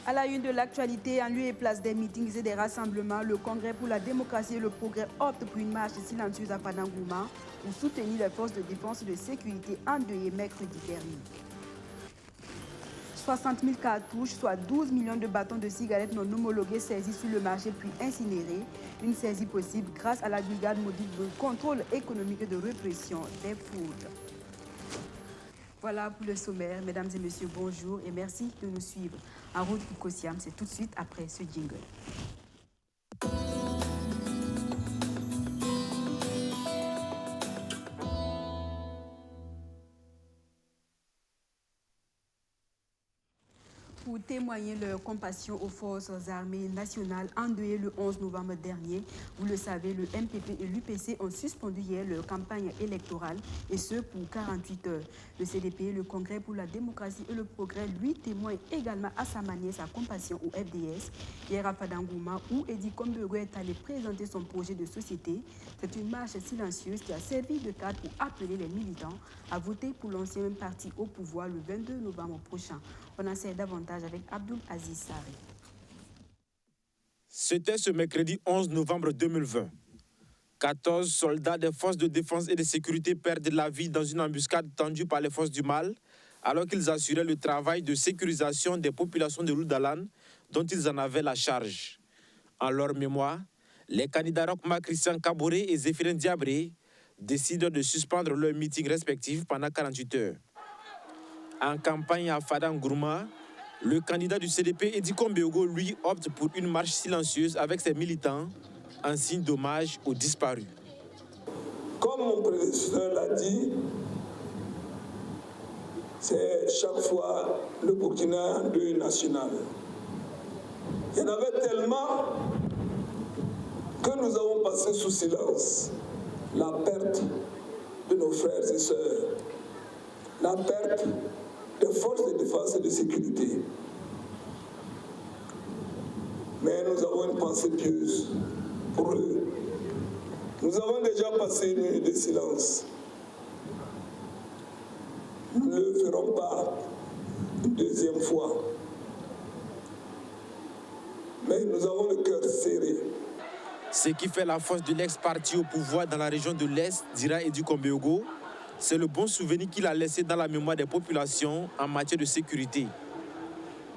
À la une de l'actualité, en lieu et place des meetings et des rassemblements, le Congrès pour la démocratie et le progrès opte pour une marche silencieuse à Fadangouma pour soutenir les forces de défense et de sécurité endeuillées mercredi dernier. 60 000 cartouches, soit 12 millions de bâtons de cigarettes non homologués saisis sur le marché puis incinérés. Une saisie possible grâce à la brigade mobile de contrôle économique et de répression des fraudes. Voilà pour le sommaire. Mesdames et messieurs, bonjour et merci de nous suivre. En route pour Kosiam, c'est tout de suite après ce jingle. Pour témoigner leur compassion aux forces armées nationales endeuillées le 11 novembre dernier. Vous le savez, le MPP et l'UPC ont suspendu hier leur campagne électorale, et ce pour 48 heures. Le CDP, le Congrès pour la démocratie et le progrès, lui témoigne également à sa manière sa compassion au FDS. Hier à Fadangouma, où Eddy Kombego est allé présenter son projet de société. C'est une marche silencieuse qui a servi de cadre pour appeler les militants à voter pour l'ancien parti au pouvoir le 22 novembre prochain. On en sait davantage avec Abdoul Aziz Sarri. C'était ce mercredi 11 novembre 2020. 14 soldats des forces de défense et de sécurité perdent la vie dans une embuscade tendue par les forces du mal, alors qu'ils assuraient le travail de sécurisation des populations de l'Oudalan, dont ils en avaient la charge. En leur mémoire, les candidats Rochma Christian Kaboré et Zéphirin Diabré décident de suspendre leurs meetings respectifs pendant 48 heures. En campagne à Fadangouma, le candidat du CDP, Eddy Kombego, lui, opte pour une marche silencieuse avec ses militants en signe d'hommage aux disparus. Comme mon prédécesseur l'a dit, c'est chaque fois le Burkina un deuil national. Il y en avait tellement que nous avons passé sous silence la perte de nos frères et sœurs, la perte des forces de défense et de sécurité. Mais nous avons une pensée pieuse pour eux. Nous avons déjà passé une nuit de silence. Nous ne le ferons pas une deuxième fois. Mais nous avons le cœur serré. Ce qui fait la force de l'ex-parti au pouvoir dans la région de l'Est, dira Eddy Kombego, c'est le bon souvenir qu'il a laissé dans la mémoire des populations en matière de sécurité.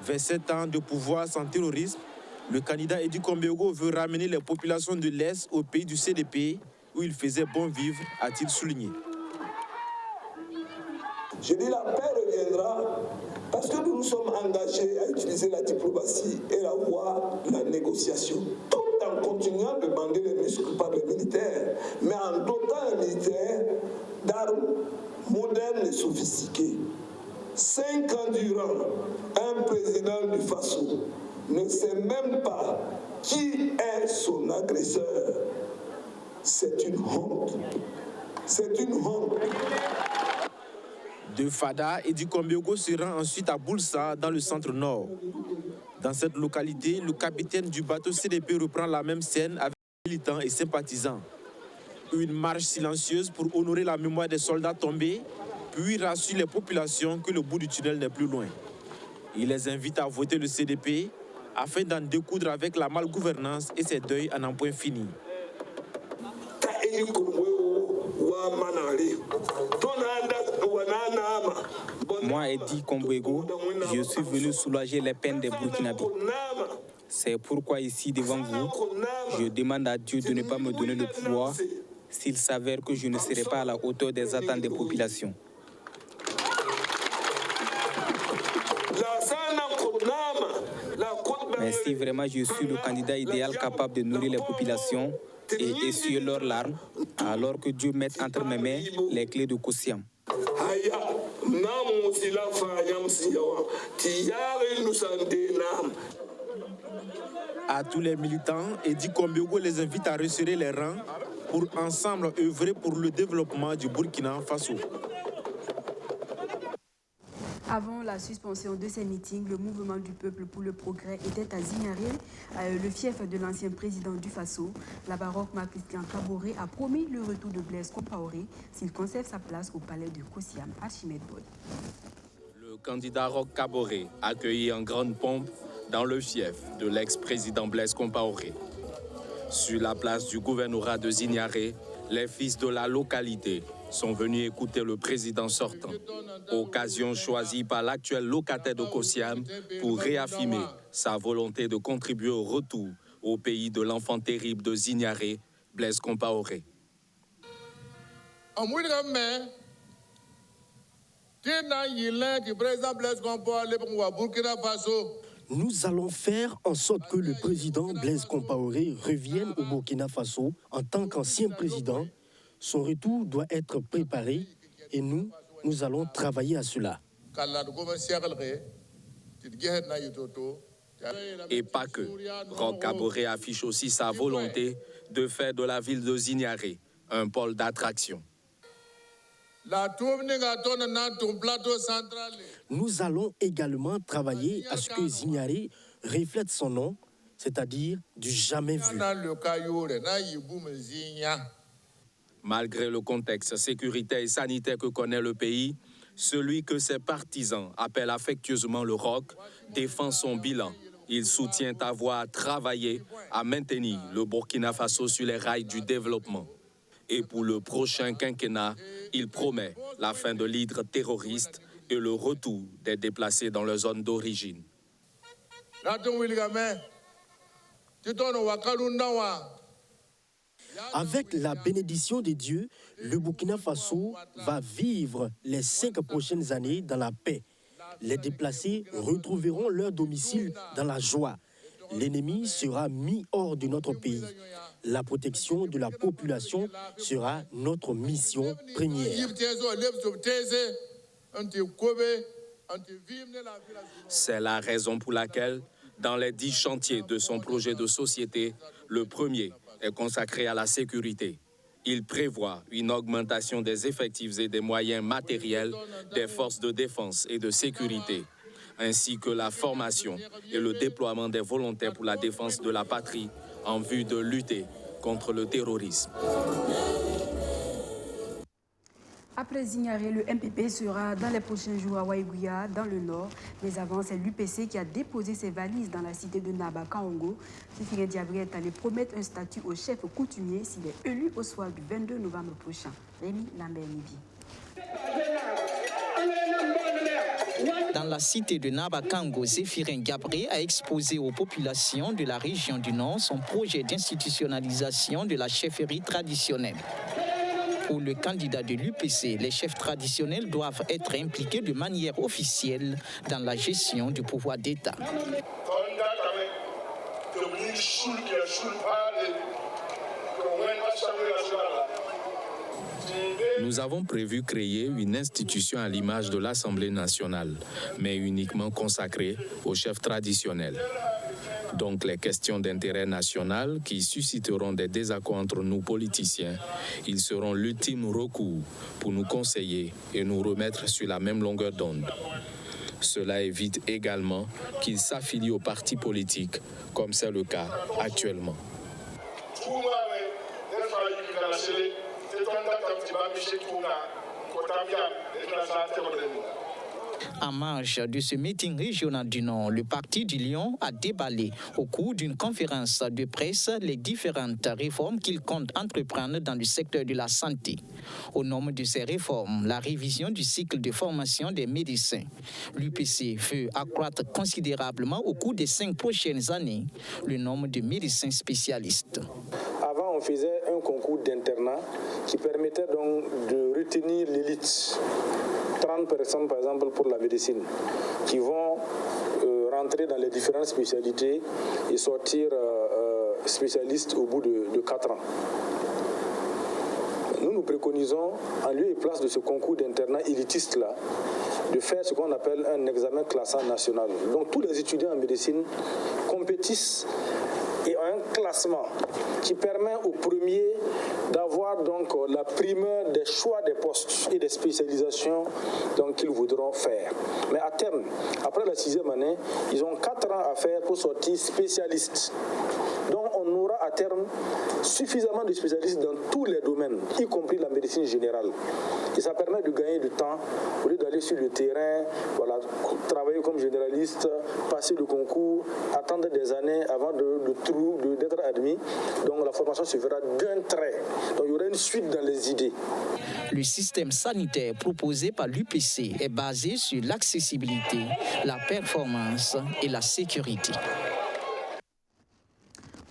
27 ans de pouvoir sans terrorisme, le candidat Eddy Kombego veut ramener les populations de l'Est au pays du CDP, où il faisait bon vivre, a-t-il souligné. Je dis la paix reviendra parce que nous nous sommes engagés à utiliser la diplomatie et la voie de la négociation, tout en continuant de bander les muscles par les militaires, mais en dotant les militaires d'armes modernes et sophistiquées. 5 ans durant, un président du Faso ne sait même pas qui est son agresseur. C'est une honte. C'est une honte. De Fada, Eddy Kombego se rend ensuite à Boulsa, dans le centre-nord. Dans cette localité, le capitaine du bateau CDP reprend la même scène avec militants et sympathisants. Une marche silencieuse pour honorer la mémoire des soldats tombés, puis rassure les populations que le bout du tunnel n'est plus loin. Il les invite à voter le CDP afin d'en découdre avec la malgouvernance et ses deuils à n'en point fini. Moi, Eddy Kombego, je suis venu soulager les peines des Burkinabés. C'est pourquoi ici, devant vous, je demande à Dieu de ne pas me donner le pouvoir s'il s'avère que je ne serai pas à la hauteur des attentes des populations. Mais si vraiment je suis le candidat idéal capable de nourrir les populations et essuyer leurs larmes, alors que Dieu mette entre mes mains les clés de Kosiam. À tous les militants, Eddy Kombego les invite à resserrer les rangs pour ensemble œuvrer pour le développement du Burkina Faso. Avant la suspension de ces meetings, le mouvement du peuple pour le progrès était à Zignaré, le fief de l'ancien président du Faso. La baroque Marc-Christian Kaboré a promis le retour de Blaise Compaoré s'il conserve sa place au palais de Kosiam, Archimède Boy. Le candidat Roch Kaboré, accueilli en grande pompe dans le fief de l'ex-président Blaise Compaoré. Sur la place du gouvernorat de Zignaré, les fils de la localité sont venus écouter le président sortant. Occasion choisie par l'actuel locataire de Kosiam pour réaffirmer sa volonté de contribuer au retour au pays de l'enfant terrible de Zignaré, Blaise Compaoré. Nous allons faire en sorte que le président Blaise Compaoré revienne au Burkina Faso en tant qu'ancien président. Son retour doit être préparé et nous allons travailler à cela. Et pas que. Roch Kaboré affiche aussi sa volonté de faire de la ville de Zignaré un pôle d'attraction. Nous allons également travailler à ce que Zignaré reflète son nom, c'est-à-dire du jamais vu. Malgré le contexte sécuritaire et sanitaire que connaît le pays, celui que ses partisans appellent affectueusement le Roch défend son bilan. Il soutient avoir travaillé à maintenir le Burkina Faso sur les rails du développement. Et pour le prochain quinquennat, il promet la fin de l'hydre terroriste et le retour des déplacés dans leur zone d'origine. Avec la bénédiction de Dieu, le Burkina Faso va vivre les 5 prochaines années dans la paix. Les déplacés retrouveront leur domicile dans la joie. L'ennemi sera mis hors de notre pays. La protection de la population sera notre mission première. C'est la raison pour laquelle, dans les 10 chantiers de son projet de société, le premier est consacré à la sécurité. Il prévoit une augmentation des effectifs et des moyens matériels des forces de défense et de sécurité, ainsi que la formation et le déploiement des volontaires pour la défense de la patrie en vue de lutter contre le terrorisme. Après Zignaré, le MPP sera dans les prochains jours à Waïgouya, dans le nord. Mais avant, c'est l'UPC qui a déposé ses valises dans la cité de Naba, Kaongo. Zéphirien Diabré est allé promettre un statut au chef coutumier s'il est élu au soir du 22 novembre prochain. Rémi Lambert-Nibi. Dans la cité de Nabakango, Zéphirien Diabré a exposé aux populations de la région du Nord son projet d'institutionnalisation de la chefferie traditionnelle. Pour le candidat de l'UPC, les chefs traditionnels doivent être impliqués de manière officielle dans la gestion du pouvoir d'État. Nous avons prévu créer une institution à l'image de l'Assemblée nationale, mais uniquement consacrée aux chefs traditionnels. Donc les questions d'intérêt national qui susciteront des désaccords entre nous politiciens, ils seront l'ultime recours pour nous conseiller et nous remettre sur la même longueur d'onde. Cela évite également qu'ils s'affilient aux partis politiques, comme c'est le cas actuellement. En marge de ce meeting régional du Nord, le Parti du Lion a déballé au cours d'une conférence de presse les différentes réformes qu'il compte entreprendre dans le secteur de la santé. Au nombre de ces réformes, la révision du cycle de formation des médecins. L'UPC veut accroître considérablement au cours des 5 prochaines années le nombre de médecins spécialistes. Avant, on faisait un concours d'internat qui permettait donc de retenir l'élite. 30 personnes, par exemple, pour la médecine, qui vont rentrer dans les différentes spécialités et sortir spécialistes au bout de 4 ans. Nous préconisons, en lieu et place de ce concours d'internat élitiste-là, de faire ce qu'on appelle un examen classant national. Donc tous les étudiants en médecine compétissent et un classement qui permet aux premiers d'avoir donc la primeur des choix des postes et des spécialisations qu'ils voudront faire. Mais à terme, après la 6e année, ils ont 4 ans à faire pour sortir spécialistes. Donc on aura à terme suffisamment de spécialistes dans tous les domaines, y compris la médecine générale. Et ça permet de gagner du temps au lieu d'aller sur le terrain, voilà, travailler comme généraliste, passer le concours, attendre des années avant d'être admis. Donc la formation se fera d'un trait. Donc il y aura une suite dans les idées. Le système sanitaire proposé par l'UPC est basé sur l'accessibilité, la performance et la sécurité.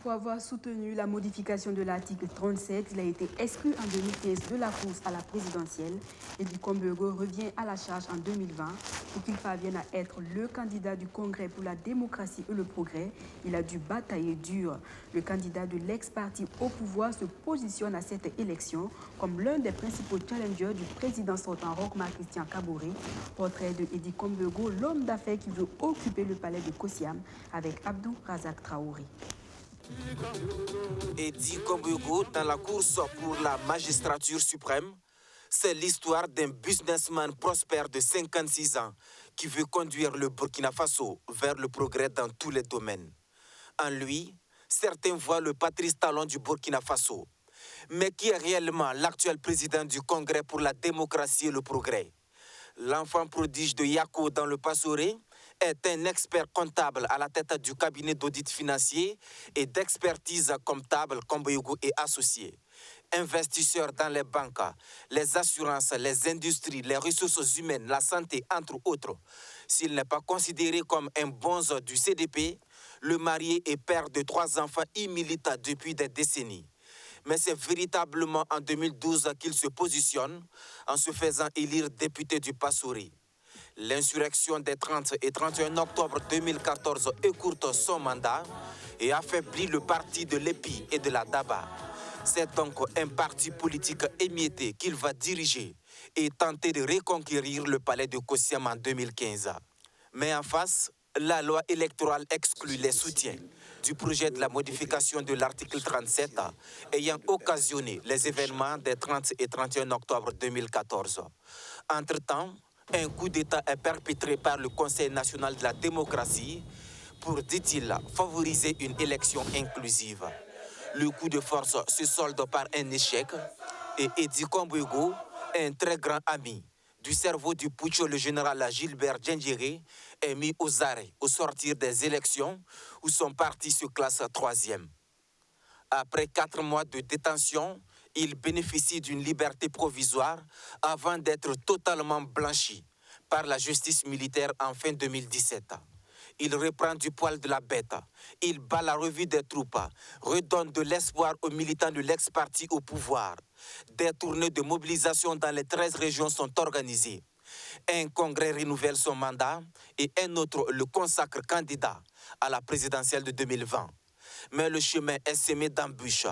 Pour avoir soutenu la modification de l'article 37, il a été exclu en 2015 de la course à la présidentielle. Eddy Kombego revient à la charge en 2020 pour qu'il parvienne à être le candidat du Congrès pour la démocratie et le progrès. Il a dû batailler dur. Le candidat de l'ex-parti au pouvoir se positionne à cette élection comme l'un des principaux challengers du président sortant Roch-Marc Christian Kaboré. Portrait de Eddy Kombego, l'homme d'affaires qui veut occuper le palais de Kossiam avec Abdou Razak Traoré. Eddy Kombego dans la course pour la magistrature suprême, c'est l'histoire d'un businessman prospère de 56 ans qui veut conduire le Burkina Faso vers le progrès dans tous les domaines. En lui, certains voient le Patrice Talon du Burkina Faso. Mais qui est réellement l'actuel président du Congrès pour la démocratie et le progrès? L'enfant prodige de Yako dans le Passoré est un expert comptable à la tête du cabinet d'audit financier et d'expertise comptable Kombego et associés. Investisseur dans les banques, les assurances, les industries, les ressources humaines, la santé, entre autres. S'il n'est pas considéré comme un bonze du CDP, le marié et père de 3 enfants y milite depuis des décennies. Mais c'est véritablement en 2012 qu'il se positionne en se faisant élire député du Passoré. L'insurrection des 30 et 31 octobre 2014 écourte son mandat et affaiblit le parti de l'EPI et de la DABA. C'est donc un parti politique émietté qu'il va diriger et tenter de reconquérir le palais de Kossiam en 2015. Mais en face, la loi électorale exclut les soutiens du projet de la modification de l'article 37 ayant occasionné les événements des 30 et 31 octobre 2014. Entre-temps, un coup d'État est perpétré par le Conseil national de la démocratie pour, dit-il, favoriser une élection inclusive. Le coup de force se solde par un échec et Eddy Kombego, un très grand ami du cerveau du putsch, le général Gilbert Diendéré, est mis aux arrêts au sortir des élections où son parti se classe 3e. Après 4 mois de détention, il bénéficie d'une liberté provisoire avant d'être totalement blanchi par la justice militaire en fin 2017. Il reprend du poil de la bête, il bat la revue des troupes, redonne de l'espoir aux militants de l'ex-parti au pouvoir. Des tournées de mobilisation dans les 13 régions sont organisées. Un congrès renouvelle son mandat et un autre le consacre candidat à la présidentielle de 2020. Mais le chemin est semé d'embûches.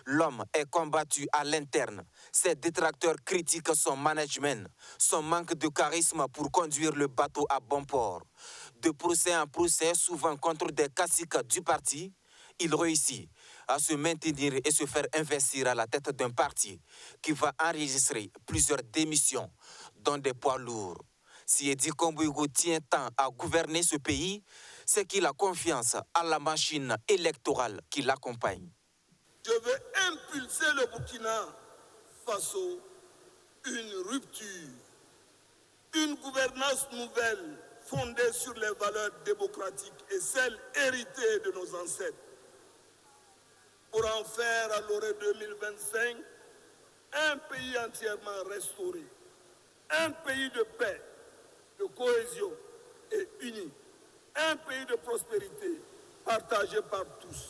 L'homme est combattu à l'interne. Ses détracteurs critiquent son management, son manque de charisme pour conduire le bateau à bon port. De procès en procès, souvent contre des caciques du parti, il réussit à se maintenir et se faire investir à la tête d'un parti qui va enregistrer plusieurs démissions, dont des poids lourds. Si Eddy Kombego tient tant à gouverner ce pays, c'est qu'il a confiance à la machine électorale qui l'accompagne. Je veux impulser le Burkina Faso une rupture, une gouvernance nouvelle fondée sur les valeurs démocratiques et celles héritées de nos ancêtres. Pour en faire à l'horizon 2025 un pays entièrement restauré, un pays de paix, de cohésion et uni, un pays de prospérité partagé par tous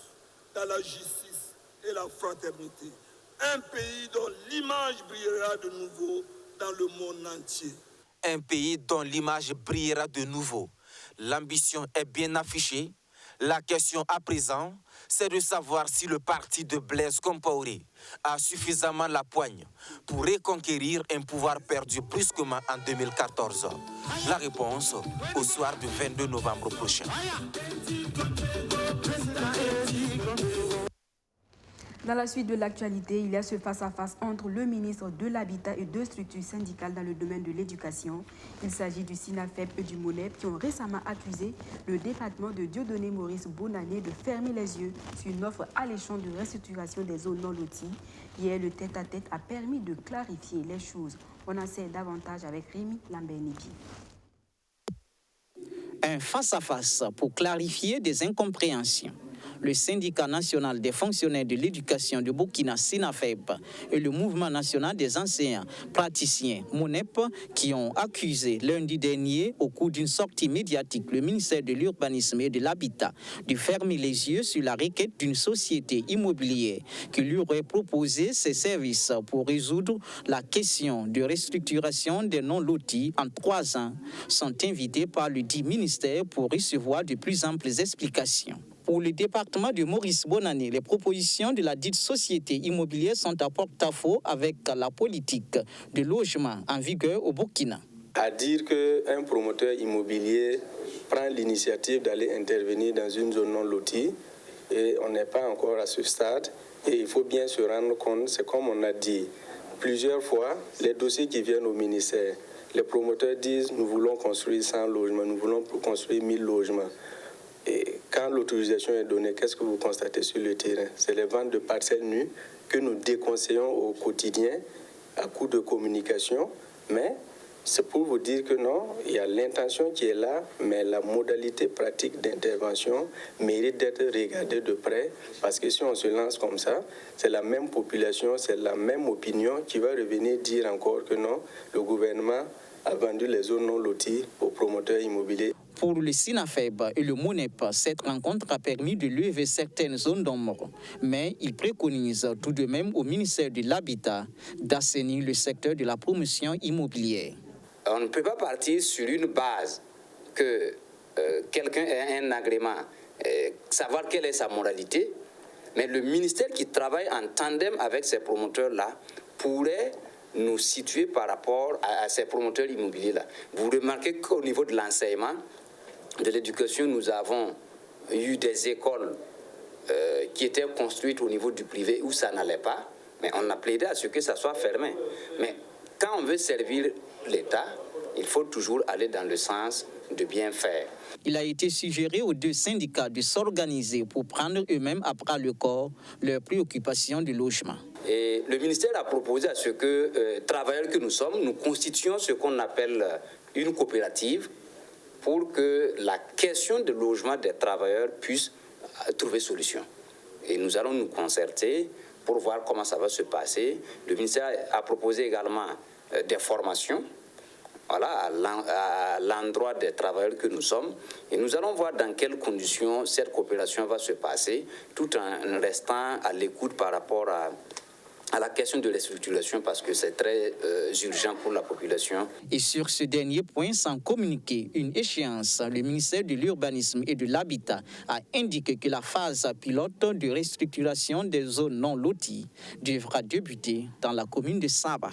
dans la justice et la fraternité, un pays dont l'image brillera de nouveau dans le monde entier. Un pays dont l'image brillera de nouveau. L'ambition est bien affichée. La question à présent, c'est de savoir si le parti de Blaise Compaoré a suffisamment la poigne pour reconquérir un pouvoir perdu brusquement en 2014. La réponse au soir du 22 novembre prochain. Dans la suite de l'actualité, il y a ce face-à-face entre le ministre de l'Habitat et deux structures syndicales dans le domaine de l'éducation. Il s'agit du SINAFEP et du MONEP qui ont récemment accusé le département de Dieudonné Maurice Bonannée de fermer les yeux sur une offre alléchante de restructuration des zones non loties. Hier, le tête-à-tête a permis de clarifier les choses. On en sait davantage avec Rémi Lambert-Nibi. Un face-à-face pour clarifier des incompréhensions. Le syndicat national des fonctionnaires de l'éducation de Burkina SINAFEP et le mouvement national des enseignants praticiens MONEP qui ont accusé lundi dernier au cours d'une sortie médiatique le ministère de l'Urbanisme et de l'Habitat de fermer les yeux sur la requête d'une société immobilière qui lui aurait proposé ses services pour résoudre la question de restructuration des non-lotis en 3 ans, sont invités par le dit ministère pour recevoir de plus amples explications. Pour le département de Maurice Bonannée, les propositions de la dite société immobilière sont à porte-à-faux avec la politique de logement en vigueur au Burkina. À dire qu'un promoteur immobilier prend l'initiative d'aller intervenir dans une zone non lotie, et on n'est pas encore à ce stade, et il faut bien se rendre compte, c'est comme on a dit plusieurs fois, les dossiers qui viennent au ministère, les promoteurs disent nous voulons construire 100 logements, nous voulons construire 1000 logements. Et quand l'autorisation est donnée, qu'est-ce que vous constatez sur le terrain? C'est les ventes de parcelles nues que nous déconseillons au quotidien à coup de communication. Mais c'est pour vous dire que non, il y a l'intention qui est là, mais la modalité pratique d'intervention mérite d'être regardée de près. Parce que si on se lance comme ça, c'est la même population, c'est la même opinion qui va revenir dire encore que non, le gouvernement a vendu les zones non loties aux promoteurs immobiliers. Pour le SINAFEP et le MONEP, cette rencontre a permis de lever certaines zones d'ombre. Mais il préconise tout de même au ministère de l'Habitat d'assainir le secteur de la promotion immobilière. On ne peut pas partir sur une base que quelqu'un ait un agrément, savoir quelle est sa moralité, mais le ministère qui travaille en tandem avec ces promoteurs-là pourrait nous situer par rapport à ces promoteurs immobiliers-là. Vous remarquez qu'au niveau de l'enseignement, de l'éducation, nous avons eu des écoles qui étaient construites au niveau du privé où ça n'allait pas, mais on a plaidé à ce que ça soit fermé. Mais quand on veut servir l'État, il faut toujours aller dans le sens de bien faire. Il a été suggéré aux deux syndicats de s'organiser pour prendre eux-mêmes à bras le corps leurs préoccupations de logement. Et le ministère a proposé à ce que, travailleurs que nous sommes, nous constituions ce qu'on appelle une coopérative pour que la question de logement des travailleurs puisse trouver solution. Et nous allons nous concerter pour voir comment ça va se passer. Le ministère a proposé également des formations, voilà, à l'endroit des travailleurs que nous sommes. Et nous allons voir dans quelles conditions cette coopération va se passer, tout en restant à l'écoute par rapport à la question de restructuration, parce que c'est très urgent pour la population. Et sur ce dernier point, sans communiquer une échéance, le ministère de l'Urbanisme et de l'Habitat a indiqué que la phase pilote de restructuration des zones non loties devra débuter dans la commune de Saba.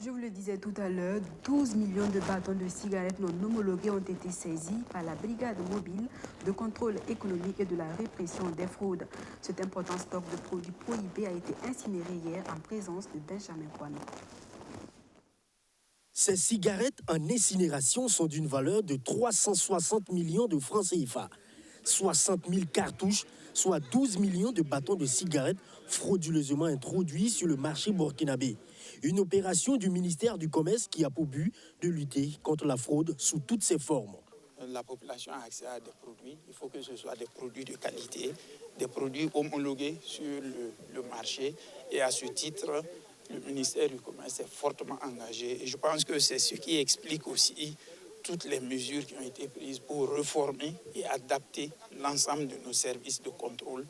Je vous le disais tout à l'heure, 12 millions de bâtons de cigarettes non homologués ont été saisis par la brigade mobile de contrôle économique et de la répression des fraudes. Cet important stock de produits prohibés a été incinéré hier en présence de Benjamin Kwame. Ces cigarettes en incinération sont d'une valeur de 360 millions de francs CFA. 60 000 cartouches, soit 12 millions de bâtons de cigarettes frauduleusement introduits sur le marché burkinabé. Une opération du ministère du Commerce qui a pour but de lutter contre la fraude sous toutes ses formes. La population a accès à des produits. Il faut que ce soit des produits de qualité, des produits homologués sur le marché. Et à ce titre, le ministère du Commerce est fortement engagé. Et je pense que c'est ce qui explique aussi toutes les mesures qui ont été prises pour reformer et adapter l'ensemble de nos services de contrôle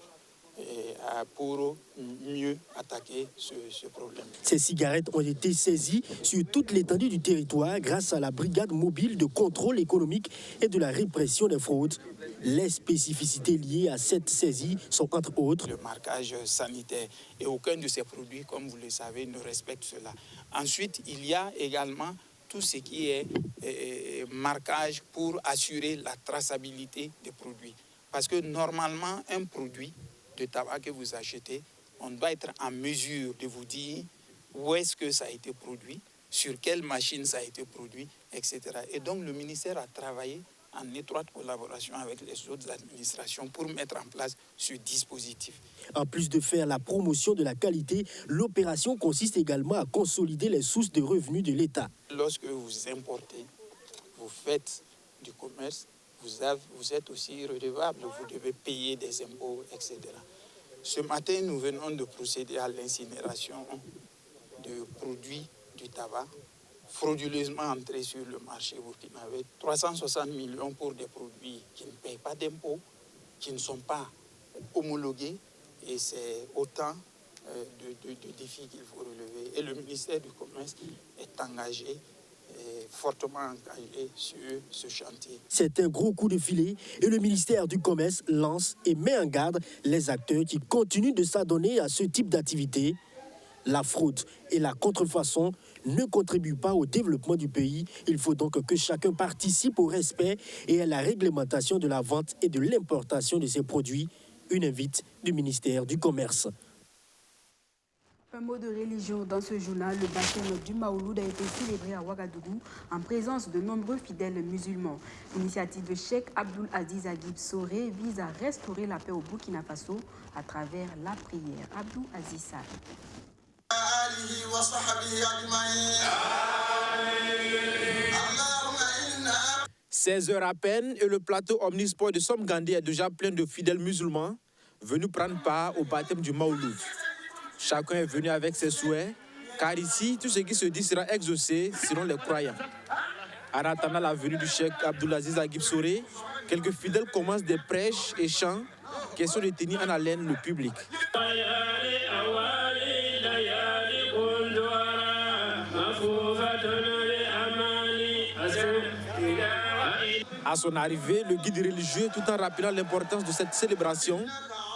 pour mieux attaquer ce problème. Ces cigarettes ont été saisies sur toute l'étendue du territoire grâce à la brigade mobile de contrôle économique et de la répression des fraudes. Les spécificités liées à cette saisie sont entre autres le marquage sanitaire, et aucun de ces produits, comme vous le savez, ne respecte cela. Ensuite, il y a également tout ce qui est marquage pour assurer la traçabilité des produits. Parce que normalement, un produit de tabac que vous achetez, on doit être en mesure de vous dire où est-ce que ça a été produit, sur quelle machine ça a été produit, etc. Et donc le ministère a travaillé en étroite collaboration avec les autres administrations pour mettre en place ce dispositif. En plus de faire la promotion de la qualité, l'opération consiste également à consolider les sources de revenus de l'État. Lorsque vous importez, vous faites du commerce, vous êtes aussi redevable, vous devez payer des impôts, etc. Ce matin, nous venons de procéder à l'incinération de produits du tabac frauduleusement entrés sur le marché burkinabé. 360 millions pour des produits qui ne payent pas d'impôts, qui ne sont pas homologués, et c'est autant de défis qu'il faut relever. Et le ministère du Commerce est engagé, fortement engagé sur ce chantier. C'est un gros coup de filet et le ministère du Commerce lance et met en garde les acteurs qui continuent de s'adonner à ce type d'activité. La fraude et la contrefaçon ne contribuent pas au développement du pays. Il faut donc que chacun participe au respect et à la réglementation de la vente et de l'importation de ces produits. Une invite du ministère du Commerce. Un mot de religion dans ce journal. Le baptême du Maouloud a été célébré à Ouagadougou en présence de nombreux fidèles musulmans. L'initiative de Cheikh Abdul Aziz Agib Soré vise à restaurer la paix au Burkina Faso à travers la prière. Abdul Aziz Sall. 16h à peine et le plateau Omnisport de Somgandé est déjà plein de fidèles musulmans venus prendre part au baptême du Maouloud. Chacun est venu avec ses souhaits, car ici, tout ce qui se dit sera exaucé selon les croyants. En attendant la venue du Cheikh Abdoulaziz Agib Soré, quelques fidèles commencent des prêches et chants, question de tenir en haleine le public. À son arrivée, le guide religieux, tout en rappelant l'importance de cette célébration,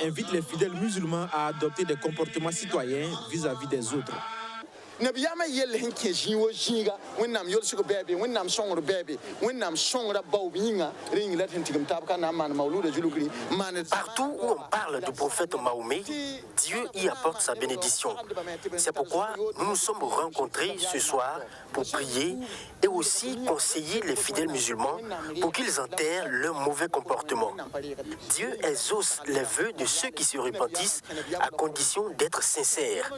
invite les fidèles musulmans à adopter des comportements citoyens vis-à-vis des autres. Partout où on parle du prophète Mahomet, Dieu y apporte sa bénédiction. C'est pourquoi nous nous sommes rencontrés ce soir pour prier et aussi conseiller les fidèles musulmans pour qu'ils enterrent leur mauvais comportement. Dieu exauce les vœux de ceux qui se repentissent à condition d'être sincères.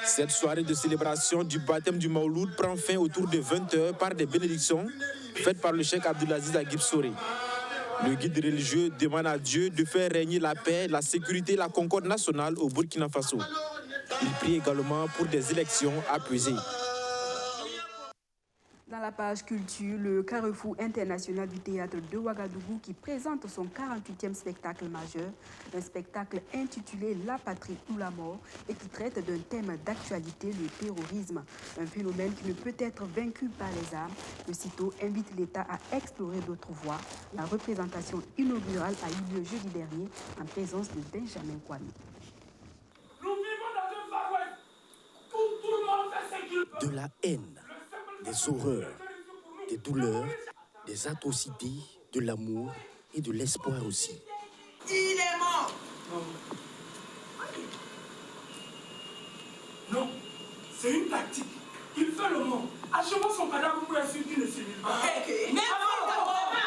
Cette soirée de célébration du baptême du Maouloud prend fin autour de 20h par des bénédictions faites par le Cheikh Abdoulaziz Agib Soré. Le guide religieux demande à Dieu de faire régner la paix, la sécurité et la concorde nationale au Burkina Faso. Il prie également pour des élections apaisées. Dans la page culture, le Carrefour international du théâtre de Ouagadougou qui présente son 48e spectacle majeur, un spectacle intitulé La patrie ou la mort et qui traite d'un thème d'actualité, le terrorisme, un phénomène qui ne peut être vaincu par les armes. Le CITO invite l'État à explorer d'autres voies. La représentation inaugurale a eu lieu jeudi dernier en présence de Benjamin Kwame. Nous vivons dans un Far West où tout le monde fait ce qu'il peut. De la haine, des horreurs, des douleurs, des atrocités, de l'amour et de l'espoir aussi. Il est mort. Non, c'est une tactique. Il fait le mort. Achevons son cadavre pour insulter le civil. Mais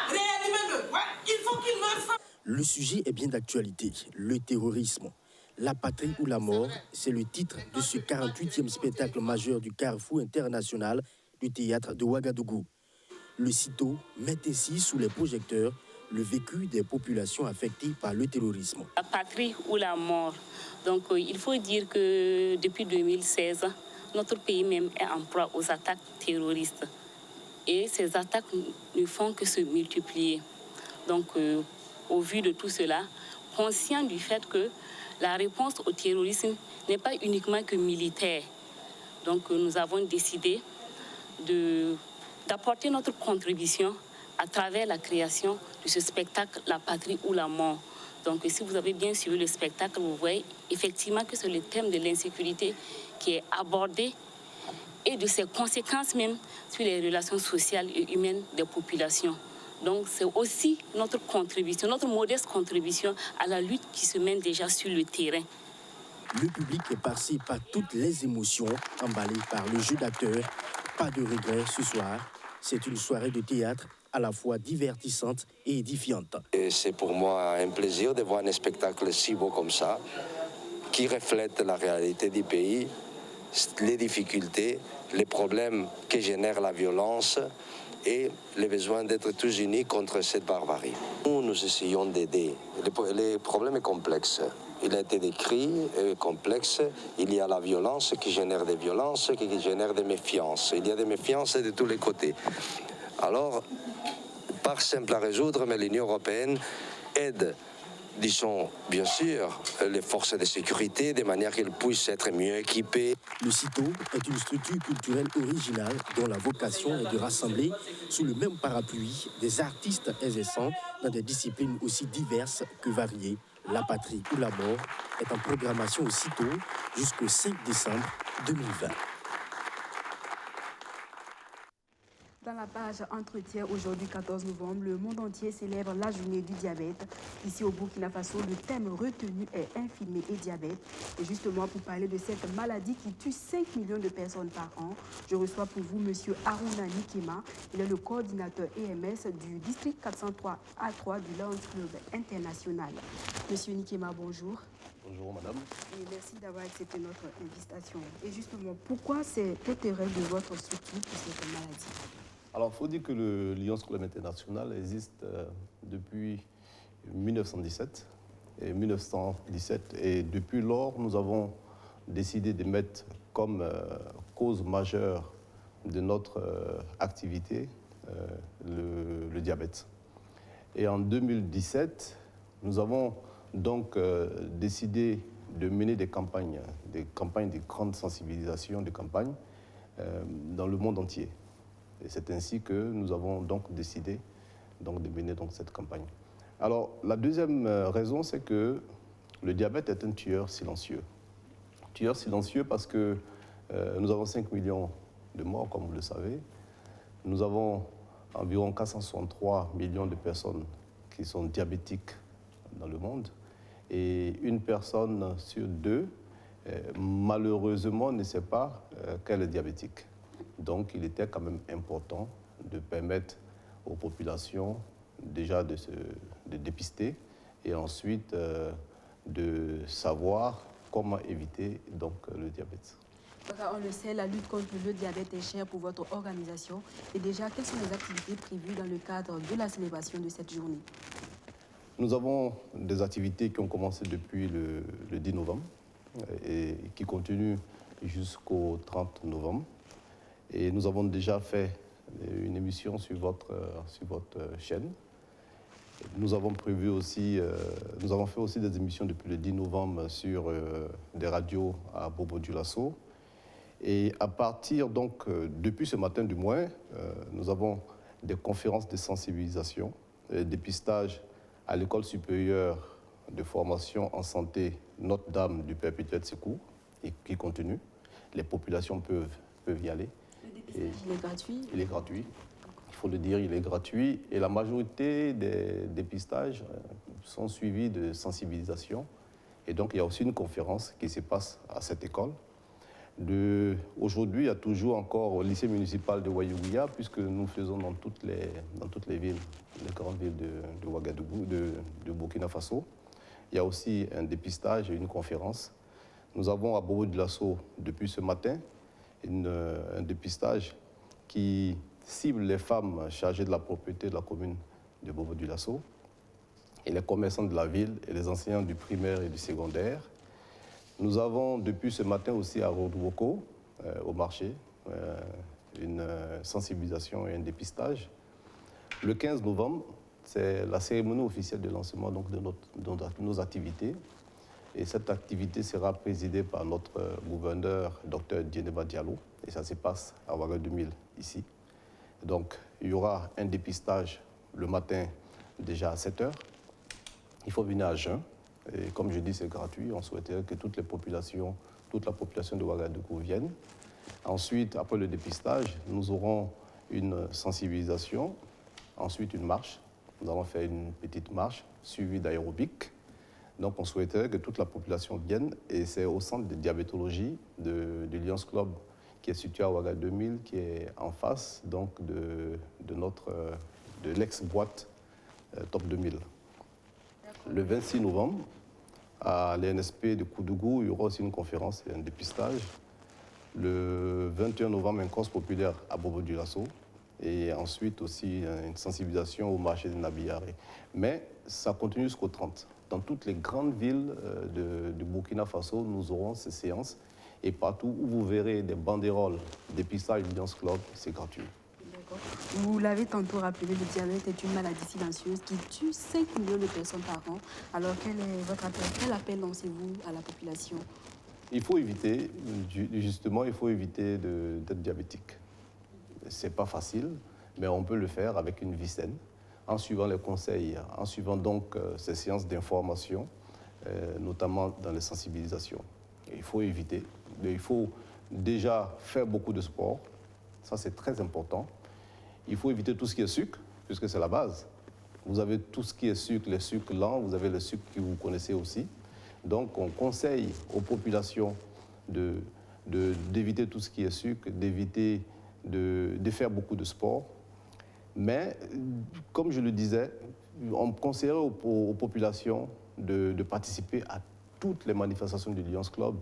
réanimez-le. Il faut qu'il meure. Le sujet est bien d'actualité, le terrorisme. La patrie ou la mort, c'est le titre de ce 48e spectacle majeur du Carrefour international du théâtre de Ouagadougou. Le CITO met ainsi sous les projecteurs le vécu des populations affectées par le terrorisme. La patrie ou la mort. Donc il faut dire que depuis 2016, notre pays même est en proie aux attaques terroristes. Et ces attaques ne font que se multiplier. Donc au vu de tout cela, conscient du fait que la réponse au terrorisme n'est pas uniquement que militaire. Donc nous avons décidé d'apporter notre contribution à travers la création de ce spectacle La patrie ou la mort. Donc si vous avez bien suivi le spectacle, vous voyez effectivement que c'est le thème de l'insécurité qui est abordé et de ses conséquences même sur les relations sociales et humaines des populations. Donc c'est aussi notre contribution, notre modeste contribution à la lutte qui se mène déjà sur le terrain. Le public est passé par toutes les émotions, emballé par le jeu d'acteurs. Pas de regret ce soir. C'est une soirée de théâtre à la fois divertissante et édifiante. Et c'est pour moi un plaisir de voir un spectacle si beau comme ça, qui reflète la réalité du pays, les difficultés, les problèmes que génère la violence et le besoin d'être tous unis contre cette barbarie. Nous essayons d'aider. Le problème est complexe. Il a été décrit, complexe. Il y a la violence qui génère des violences, qui génère des méfiances. Il y a des méfiances de tous les côtés. Alors, pas simple à résoudre, mais l'Union européenne aide, disons, bien sûr, les forces de sécurité de manière qu'elles puissent être mieux équipées. Le CITO est une structure culturelle originale dont la vocation est de rassembler sous le même parapluie des artistes exerçant dans des disciplines aussi diverses que variées. La patrie ou la mort est en programmation au CITO jusqu'au 5 décembre 2020. Dans la page entretien, aujourd'hui 14 novembre, le monde entier célèbre la journée du diabète. Ici au Burkina Faso, le thème retenu est infirmier et diabète. Et justement, pour parler de cette maladie qui tue 5 millions de personnes par an, je reçois pour vous M. Aruna Nikema. Il est le coordinateur EMS du district 403 A3 du Lions Club International. Monsieur Nikema, bonjour. Bonjour madame. Et merci d'avoir accepté notre invitation. Et justement, pourquoi cet intérêt de votre structure pour cette maladie? Alors, il faut dire que le Lions Club International existe depuis 1917. Et depuis lors, nous avons décidé de mettre comme cause majeure de notre activité le diabète. Et en 2017, nous avons donc décidé de mener des campagnes de grande sensibilisation, des campagnes dans le monde entier. Et c'est ainsi que nous avons donc décidé de mener cette campagne. Alors, la deuxième raison, c'est que le diabète est un tueur silencieux. Tueur silencieux parce que nous avons 5 millions de morts, comme vous le savez. Nous avons environ 463 millions de personnes qui sont diabétiques dans le monde. Et une personne sur deux, malheureusement, ne sait pas qu'elle est diabétique. Donc, il était quand même important de permettre aux populations déjà de dépister et ensuite de savoir comment éviter donc, le diabète. On le sait, la lutte contre le diabète est chère pour votre organisation. Et déjà, quelles sont les activités prévues dans le cadre de la célébration de cette journée? Nous avons des activités qui ont commencé depuis le 10 novembre et qui continuent jusqu'au 30 novembre. Et nous avons déjà fait une émission sur votre chaîne. Nous avons prévu aussi, nous avons fait aussi des émissions depuis le 10 novembre sur des radios à Bobo-Dioulasso. Et à partir donc, depuis ce matin du moins, nous avons des conférences de sensibilisation, dépistage à l'école supérieure de formation en santé Notre-Dame du Perpétuel Secours, et qui continue. Les populations peuvent y aller. Le dépistage, il est gratuit? Il est gratuit. Il faut le dire, il est gratuit. Et la majorité des dépistages sont suivis de sensibilisation. Et donc, il y a aussi une conférence qui se passe à cette école. Aujourd'hui, il y a toujours encore au lycée municipal de Ouayouguia, puisque nous faisons dans toutes les villes, les grandes villes de Ouagadougou, de Burkina Faso. Il y a aussi un dépistage et une conférence. Nous avons à Bobo-Dioulasso, depuis ce matin, un dépistage qui cible les femmes chargées de la propriété de la commune de Bobo-Dioulasso, et les commerçants de la ville et les enseignants du primaire et du secondaire. Nous avons depuis ce matin aussi à Rodwoko, au marché, une sensibilisation et un dépistage. Le 15 novembre, c'est la cérémonie officielle de lancement donc, de nos activités. Et cette activité sera présidée par notre gouverneur, Dr Dieneba Diallo. Et ça se passe à Ouaga 2000, ici. Donc, il y aura un dépistage le matin déjà à 7 h. Il faut venir à jeun. Et comme je dis, c'est gratuit. On souhaiterait que toute la population de Ouagadougou vienne. Ensuite, après le dépistage, nous aurons une sensibilisation, ensuite une marche. Nous allons faire une petite marche suivie d'aérobic. Donc on souhaiterait que toute la population vienne et c'est au centre de diabétologie du Lions Club qui est situé à Ouagadougou 2000, qui est en face donc, de l'ex-boîte Top 2000. Le 26 novembre, à l'ENSP de Koudougou, il y aura aussi une conférence et un dépistage. Le 21 novembre, un course populaire à Bobo-Dioulasso. Et ensuite aussi une sensibilisation au marché de Nabiaré. Mais ça continue jusqu'au 30. Dans toutes les grandes villes du Burkina Faso, nous aurons ces séances. Et partout où vous verrez des banderoles, dépistage du Lions Club, c'est gratuit. Vous l'avez tantôt rappelé, le diabète est une maladie silencieuse qui tue 5 millions de personnes par an. Alors quel est votre appel? Quel appel lancez-vous à la population? Il faut éviter, justement, d'être diabétique. C'est pas facile, mais on peut le faire avec une vie saine, en suivant les conseils, en suivant donc ces séances d'information, notamment dans les sensibilisations. Et il faut éviter, mais il faut déjà faire beaucoup de sport, ça c'est très important. Il faut éviter tout ce qui est sucre, puisque c'est la base. Vous avez tout ce qui est sucre, les sucres lents, vous avez le sucre que vous connaissez aussi. Donc on conseille aux populations d'éviter tout ce qui est sucre, d'éviter de faire beaucoup de sport. Mais, comme je le disais, on conseillerait aux populations de participer à toutes les manifestations du Lions Club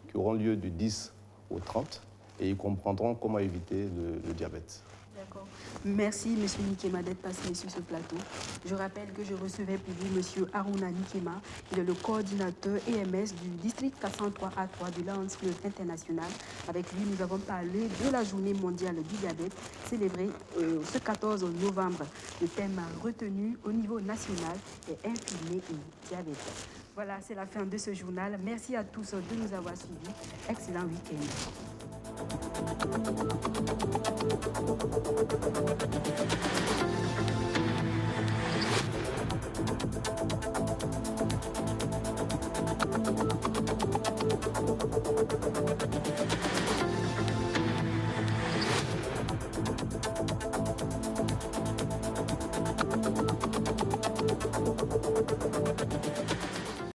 qui auront lieu du 10 au 30 et ils comprendront comment éviter le diabète. D'accord. Merci, M. Nikema, d'être passé sur ce plateau. Je rappelle que je recevais pour vous M. Aruna Nikema. Il est le coordinateur EMS du district 403A3 du Lions Club International. Avec lui, nous avons parlé de la journée mondiale du diabète, célébrée ce 14 novembre. Le thème retenu au niveau national est infirmier et diabète. Voilà, c'est la fin de ce journal. Merci à tous de nous avoir suivis. Excellent week-end.